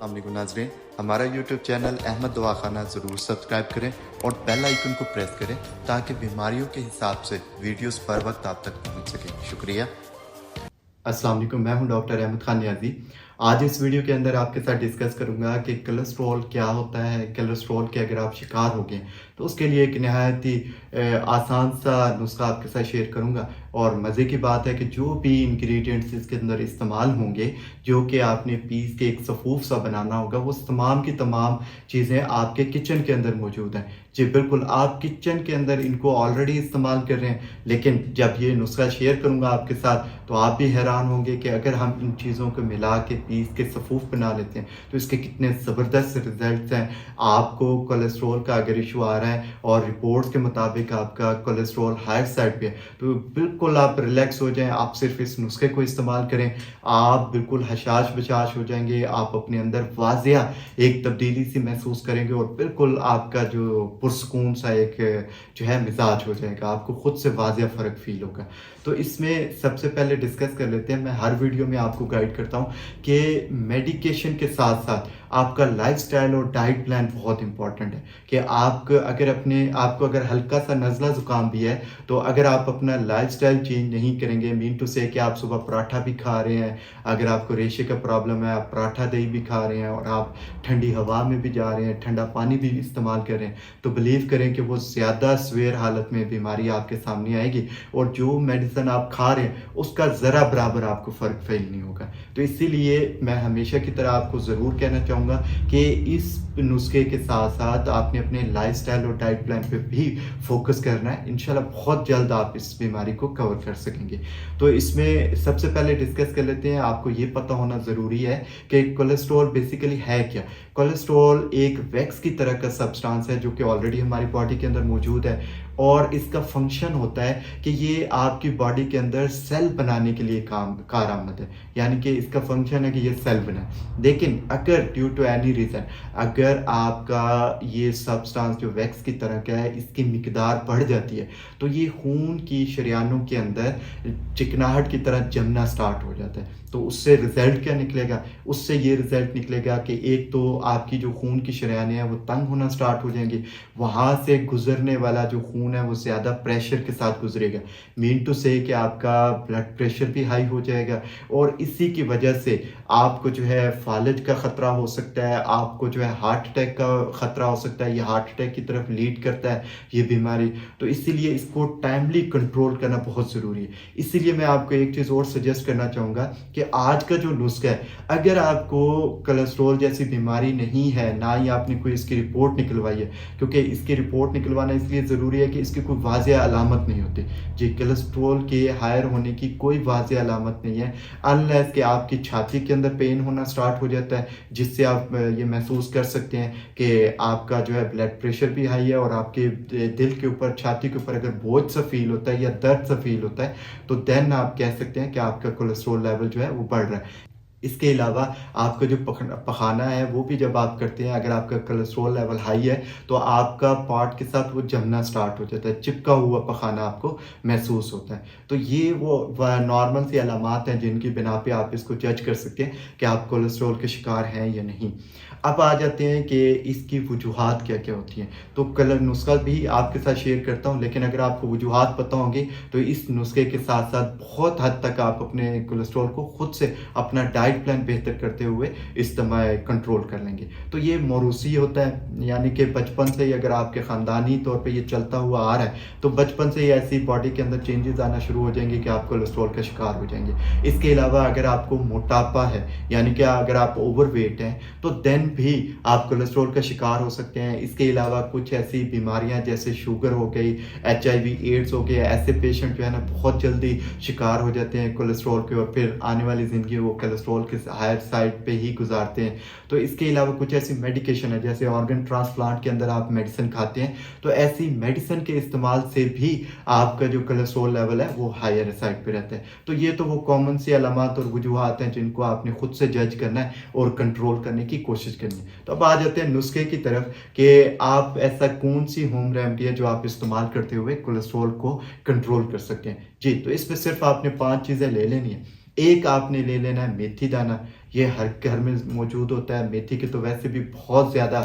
अस्सलामुअलैकुम नाज़रीन, हमारा यूट्यूब चैनल अहमद दवाखाना ज़रूर सब्सक्राइब करें और बेल आइकन को प्रेस करें ताकि बीमारियों के हिसाब से वीडियोस पर वक्त आप तक पहुंच सके। शुक्रिया। अस्सलाम वालेकुम, मैं हूं डॉक्टर अहमद खान नियाज़ी। आज इस वीडियो के अंदर आपके साथ डिस्कस करूंगा कि कोलेस्ट्रॉल क्या होता है। कोलेस्ट्रॉल के अगर आप शिकार हो गए तो उसके लिए एक नहायत ही आसान सा नुस्खा आपके साथ शेयर करूंगा। और मज़े की बात है कि जो भी इंग्रेडिएंट्स इसके अंदर इस्तेमाल होंगे, जो कि आपने पीस के एक सफ़ूफ सा बनाना होगा, वो तमाम की तमाम चीज़ें आपके किचन के अंदर मौजूद हैं। जी बिल्कुल, आप किचन के अंदर इनको ऑलरेडी इस्तेमाल कर रहे हैं, लेकिन जब ये नुस्खा शेयर करूंगा आपके साथ तो आप भी हैरान होंगे कि अगर हम इन चीज़ों को मिला के पीस के सफ़ूफ बना लेते हैं तो इसके कितने ज़बरदस्त रिजल्ट्स हैं। आपको कोलेस्ट्रॉल का अगर इशू आ रहा है और रिपोर्ट्स के मुताबिक आपका कोलेस्ट्रॉल हाई साइड पे है तो बिल्कुल आप रिलैक्स हो जाएं। आप सिर्फ इस नुस्खे को इस्तेमाल करें, आप बिल्कुल हशाश बशाश हो जाएंगे। आप अपने अंदर वाजिया एक तब्दीली सी महसूस करेंगे और बिल्कुल आपका जो पुरसकून सा एक जो है मिजाज हो जाएगा। आपको खुद से वाजिया फ़र्क फील होगा। तो इसमें सबसे पहले डिस्कस कर लेते हैं। मैं हर वीडियो में आपको गाइड करता हूँ कि मेडिकेशन के साथ साथ आपका लाइफस्टाइल और डाइट प्लान बहुत इंपॉर्टेंट है। कि आपको अगर हल्का सा नज़ला ज़ुकाम भी है तो अगर आप अपना लाइफस्टाइल चेंज नहीं करेंगे, मीन टू से कि आप सुबह पराठा भी खा रहे हैं, अगर आपको रेशे का प्रॉब्लम है, आप पराठा दही भी खा रहे हैं और आप ठंडी हवा में भी जा रहे हैं, ठंडा पानी भी इस्तेमाल कर रहे हैं, तो बिलीव करें कि वो ज़्यादा सवेर हालत में बीमारी आपके सामने आएगी और जो मेडिसिन आप खा रहे हैं उसका ज़रा बराबर आपको फ़र्क फील नहीं होगा। तो इसीलिए मैं हमेशा की तरह आपको ज़रूर कहना चाहूँगा कि इस नुस्खे के साथ साथ आपने अपने लाइफस्टाइल और डाइट प्लान पे भी फोकस करना है। इंशाल्लाह बहुत जल्द आप इस बीमारी को कवर कर सकेंगे। तो इसमें सबसे पहले डिस्कस कर लेते हैं। आपको ये पता होना ज़रूरी है कि कोलेस्ट्रॉल बेसिकली है क्या। कोलेस्ट्रॉल एक वैक्स की तरह का सब्सटेंस है जो कि ऑलरेडी हमारी बॉडी के अंदर मौजूद है और इसका फंक्शन होता है कि ये आपकी बॉडी के अंदर सेल बनाने के लिए कारआमद है। यानी कि इसका फंक्शन है कि ये सेल बनाए। लेकिन अगर ड्यू टू एनी रीज़न अगर आपका ये सब्सटेंस जो वैक्स की तरह का है इसकी मिकदार बढ़ जाती है तो ये खून की शरीयानों के अंदर चिकनाहट की तरह जमना स्टार्ट हो जाता है। तो उससे रिजल्ट क्या निकलेगा? उससे ये रिजल्ट निकलेगा कि एक तो आपकी जो खून की शरीयानें हैं वो तंग होना स्टार्ट हो जाएंगी, वहाँ से गुजरने वाला जो खून है वो ज़्यादा प्रेशर के साथ गुजरेगा, मीन टू से कि आपका ब्लड प्रेशर भी हाई हो जाएगा और इसी की वजह से आपको जो है फालज का ख़तरा हो सकता है, आपको जो है हार्ट अटैक का ख़तरा हो सकता है। ये हार्ट अटैक की तरफ लीड करता है ये बीमारी। तो इसीलिए इसको टाइमली कंट्रोल करना बहुत ज़रूरी है। इसीलिए मैं आपको एक चीज़ और सजेस्ट करना चाहूँगा कि आज का जो नुस्खा है, अगर आपको कोलेस्ट्रॉल जैसी बीमारी नहीं है, ना ही आपने कोई इसकी रिपोर्ट निकलवाई है, क्योंकि इसकी रिपोर्ट निकलवाना इसलिए ज़रूरी है कि इसकी कोई वाज़ेह अलामत नहीं होती। जी, कोलेस्ट्रॉल के हायर होने की कोई वाज़ेह अलामत नहीं है अनलेस कि आपकी छाती के अंदर पेन होना स्टार्ट हो जाता है, जिससे आप ये महसूस कर सकते हैं कि आपका जो है ब्लड प्रेशर भी हाई है और आपके दिल के ऊपर, छाती के ऊपर अगर बोझ सा फील होता है या दर्द सा फील होता है तो देन आप कह सकते हैं कि आपका कोलेस्ट्रॉल लेवल जो है वो बढ़ रहा है। इसके अलावा आपका जो पखाना है वो भी जब आप करते हैं, अगर आपका कोलेस्ट्रॉल लेवल हाई है तो आपका पार्ट के साथ वो जमना स्टार्ट हो जाता है, चिपका हुआ पखाना आपको महसूस होता है। तो ये वो नॉर्मल सी अलामात हैं जिनकी बिना पे आप इसको जज कर सकते हैं कि आप कोलेस्ट्रॉल के शिकार हैं या नहीं। अब आ जाते हैं कि इसकी वजूहात क्या क्या होती हैं। तो कल नुस्खा भी आपके साथ शेयर करता हूँ, लेकिन अगर आपको वजूहात पता होंगी तो इस नुस्खे के साथ साथ बहुत हद तक आप अपने कोलेस्ट्रॉल को खुद से अपना डाइट प्लान बेहतर करते हुए इस्तेमाल कंट्रोल कर लेंगे। तो ये मौरूसी होता है, यानी कि बचपन से ही अगर आपके ख़ानदानी तौर पे ये चलता हुआ आ रहा है तो बचपन से ही ऐसी बॉडी के अंदर चेंजेस आना शुरू हो जाएंगे कि आप कोलेस्ट्रॉल का शिकार हो जाएंगे। इसके अलावा अगर आपको मोटापा है, यानी कि अगर आप ओवरवेट हैं तो देन भी आप कोलेस्ट्रॉल का शिकार हो सकते हैं। इसके अलावा कुछ ऐसी बीमारियां जैसे शुगर हो गई, HIV एड्स हो गया, ऐसे पेशेंट जो है ना बहुत जल्दी शिकार हो जाते हैं कोलेस्ट्रॉल के और फिर आने वाली ज़िंदगी वो कोलेस्ट्रॉल के हायर साइड पे ही गुजारते हैं। तो इसके अलावा कुछ ऐसी मेडिकेशन है जैसे ऑर्गन ट्रांसप्लांट के अंदर आप मेडिसिन खाते हैं, तो ऐसी मेडिसिन के इस्तेमाल से भी आपका जो कोलेस्ट्रॉल लेवल है वो हायर साइड पे रहता है। तो ये तो वो कॉमन सी अलामात और वजूहात हैं जिनको आपने खुद से जज करना है और कंट्रोल करने की कोशिश करनी है। तो अब आ जाते हैं नुस्खे की तरफ कि आप ऐसा कौन सी होम रेमेडी है जो आप इस्तेमाल करते हुए कोलेस्ट्रॉल को कंट्रोल कर सकते हैं। जी, तो इसमें सिर्फ आपने 5 चीज़ें ले लेनी है। एक आपने ले लेना है मेथी दाना, ये हर घर में मौजूद होता है। मेथी के तो वैसे भी बहुत ज़्यादा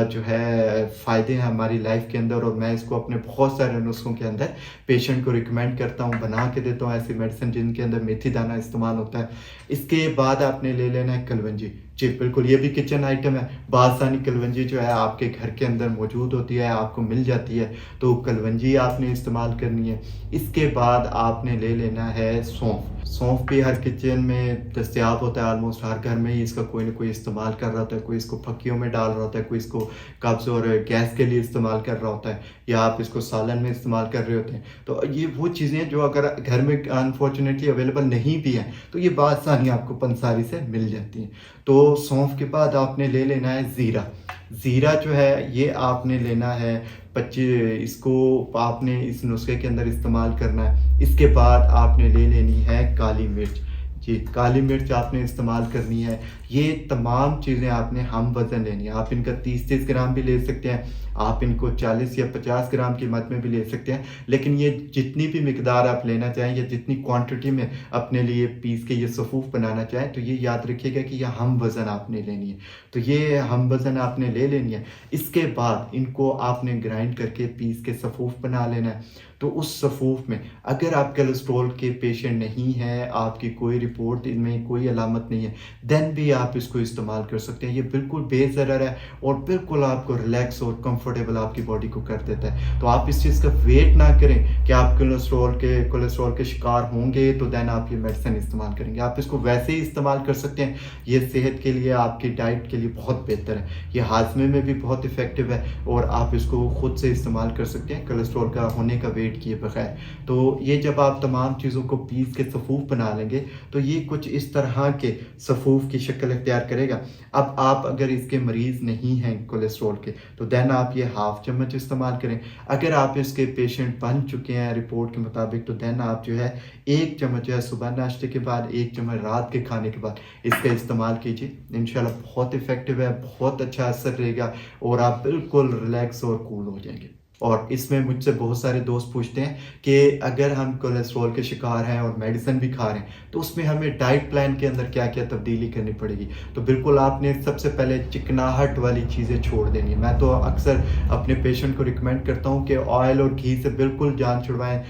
जो है फ़ायदे हैं हमारी लाइफ के अंदर, और मैं इसको अपने बहुत सारे नुस्ख़ों के अंदर पेशेंट को रिकमेंड करता हूँ, बना के देता हूँ ऐसी मेडिसिन जिनके अंदर मेथी दाना इस्तेमाल होता है। इसके बाद आपने ले लेना है कलवंजी। जी बिल्कुल, ये भी किचन आइटम है। बासानी कलवंजी जो है आपके घर के अंदर मौजूद होती है, आपको मिल जाती है, तो कलवंजी आपने इस्तेमाल करनी है। इसके बाद आपने ले लेना है सौंफ। सौंफ भी हर किचन में दस्तयाब होता है, ऑलमोस्ट हर घर में ही इसका कोई ना कोई इस्तेमाल कर रहा होता है। कोई इसको फक्कियों में डाल रहा होता है, कोई इसको कब्ज़ और गैस के लिए इस्तेमाल कर रहा होता है, या आप इसको सालन में इस्तेमाल कर रहे होते हैं। तो ये वो चीज़ें जो अगर घर में अनफॉर्चुनेटली अवेलेबल नहीं भी हैं, तो ये बासानी आपको पंसारी से मिल जाती हैं। तो सौंफ के बाद आपने ले लेना है ज़ीरा। ज़ीरा जो है ये आपने लेना है 25, इसको आपने इस नुस्खे के अंदर इस्तेमाल करना है। इसके बाद आपने ले लेनी है काली मिर्च। जी, काली मिर्च आपने इस्तेमाल करनी है। ये तमाम चीज़ें आपने हम वज़न लेनी है। आप इनका 30-30 ग्राम भी ले सकते हैं, आप इनको 40 या 50 ग्राम की मद में भी ले सकते हैं, लेकिन ये जितनी भी मिकदार आप लेना चाहें या जितनी क्वांटिटी में अपने लिए पीस के ये सफ़ूफ बनाना चाहें, तो ये याद रखिएगा कि यह हम वज़न आपने लेनी है। तो ये हम वज़न आपने ले लेनी है। इसके बाद इनको आपने ग्राइंड करके पीस के सफ़ूफ बना लेना है। तो उस सफ़ूफ में अगर आप कोलेस्ट्रॉल के पेशेंट नहीं हैं, आपकी कोई रिपोर्ट इनमें कोई अलामत नहीं है, देन भी आप इसको इस्तेमाल कर सकते हैं। ये बिल्कुल बेज़रर है और बिल्कुल आपको रिलैक्स और कंफर्टेबल आपकी बॉडी को कर देता है। तो आप इस चीज़ का वेट ना करें कि आप कोलेस्ट्रॉल के शिकार होंगे तो देन आप ये मेडिसिन इस्तेमाल करेंगे। आप इसको वैसे ही इस्तेमाल कर सकते हैं। ये सेहत के लिए, आपकी डाइट के लिए बहुत बेहतर है। ये हाजमे में भी बहुत इफ़ेक्टिव है और आप इसको खुद से इस्तेमाल कर सकते हैं कोलेस्ट्रॉल का होने का वेट किए बगैर। तो ये जब आप तमाम चीज़ों को पीस के सफ़ूफ बना लेंगे, तो ये कुछ इस तरह के सफ़ूफ की शक्ल इख्तियार करेगा। अब आप अगर इसके मरीज़ नहीं हैं कोलेस्ट्रॉल के, तो देन आप ये हाफ़ चम्मच इस्तेमाल करें। अगर आप इसके पेशेंट बन चुके हैं रिपोर्ट के मुताबिक, तो देन आप जो है 1 चम्मच जो है सुबह नाश्ते के बाद, 1 चम्मच रात के खाने के बाद इसका इस्तेमाल कीजिए। इंशाल्लाह बहुत इफ़ेक्टिव है, बहुत अच्छा असर रहेगा और आप बिल्कुल रिलैक्स और कूल हो जाएंगे। और इसमें मुझसे बहुत सारे दोस्त पूछते हैं कि अगर हम कोलेस्ट्रॉल के शिकार हैं और मेडिसिन भी खा रहे हैं, तो उसमें हमें डाइट प्लान के अंदर क्या क्या तब्दीली करनी पड़ेगी। तो बिल्कुल आपने सबसे पहले चिकनाहट वाली चीज़ें छोड़ देनी है। मैं तो अक्सर अपने पेशेंट को रिकमेंड करता हूँ कि ऑयल और घी से बिल्कुल जान छुड़वाएं।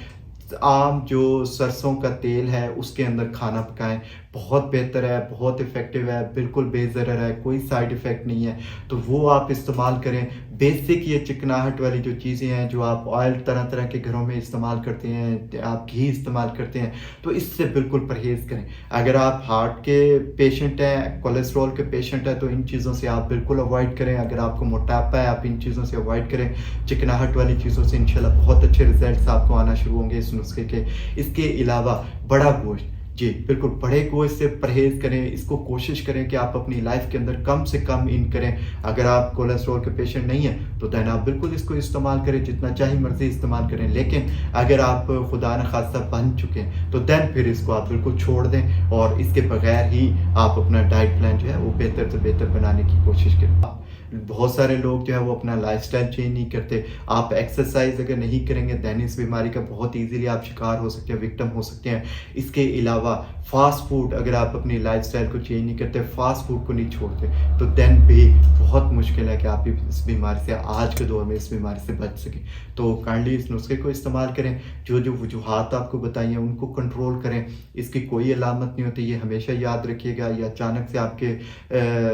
आम जो सरसों का तेल है उसके अंदर खाना पकाएं, बहुत बेहतर है, बहुत इफ़ेक्टिव है, बिल्कुल बेज़रर है, कोई साइड इफ़ेक्ट नहीं है। तो वो आप इस्तेमाल करें। बेसिक ये चिकनाहट वाली जो चीज़ें हैं जो आप ऑयल तरह तरह के घरों में इस्तेमाल करते हैं, आप घी इस्तेमाल करते हैं, तो इससे बिल्कुल परहेज़ करें। अगर आप हार्ट के पेशेंट हैं, कोलेस्ट्रॉल के पेशेंट हैं, तो इन चीज़ों से आप बिल्कुल अवॉइड करें। अगर आपको मोटापा है, आप इन चीज़ों से अवॉइड करें। चिकनाहट वाली चीज़ों से इंशाल्लाह बहुत अच्छे रिजल्ट्स आपको आना शुरू होंगे इस नुस्खे के। इसके अलावा बड़ा गोश्त, जी बिल्कुल, बड़े गोश्त से परहेज़ करें। इसको कोशिश करें कि आप अपनी लाइफ के अंदर कम से कम इन करें। अगर आप कोलेस्ट्रॉल के पेशेंट नहीं हैं, तो देन आप बिल्कुल इसको इस्तेमाल करें, जितना चाहे मर्ज़ी इस्तेमाल करें। लेकिन अगर आप खुदा न खास्ता बन चुके हैं, तो देन फिर इसको आप बिल्कुल छोड़ दें और इसके बगैर ही आप अपना डाइट प्लान जो है वो बेहतर से बेहतर बनाने की कोशिश करें। बहुत सारे लोग जो है वो अपना लाइफस्टाइल चेंज नहीं करते। आप एक्सरसाइज अगर नहीं करेंगे, दैन इस बीमारी का बहुत इजीली आप शिकार हो सकते हैं, विक्टिम हो सकते हैं। इसके अलावा फास्ट फूड, अगर आप अपनी लाइफस्टाइल को चेंज नहीं करते, फास्ट फूड को नहीं छोड़ते, तो देन भी बहुत मुश्किल है कि आप इस बीमारी से, आज के दौर में इस बीमारी से बच सकें। तो काइंडली इस नुस्खे को इस्तेमाल करें। जो जो वजूहात आपको बताई हैं उनको कंट्रोल करें। इसकी कोई अलामत नहीं होती, ये हमेशा याद रखिएगा। या अचानक से आपके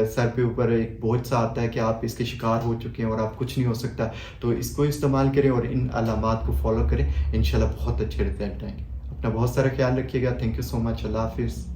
सर पे ऊपर एक बोझ सा आता है कि आप इसके शिकार हो चुके हैं और आप कुछ नहीं हो सकता, तो इसको इस्तेमाल करें और इन अलामात को फॉलो करें। इंशाल्लाह बहुत अच्छे रिजल्ट आएंगे। अपना बहुत सारा ख्याल रखिएगा। Thank you so much. Allah हाफिज़।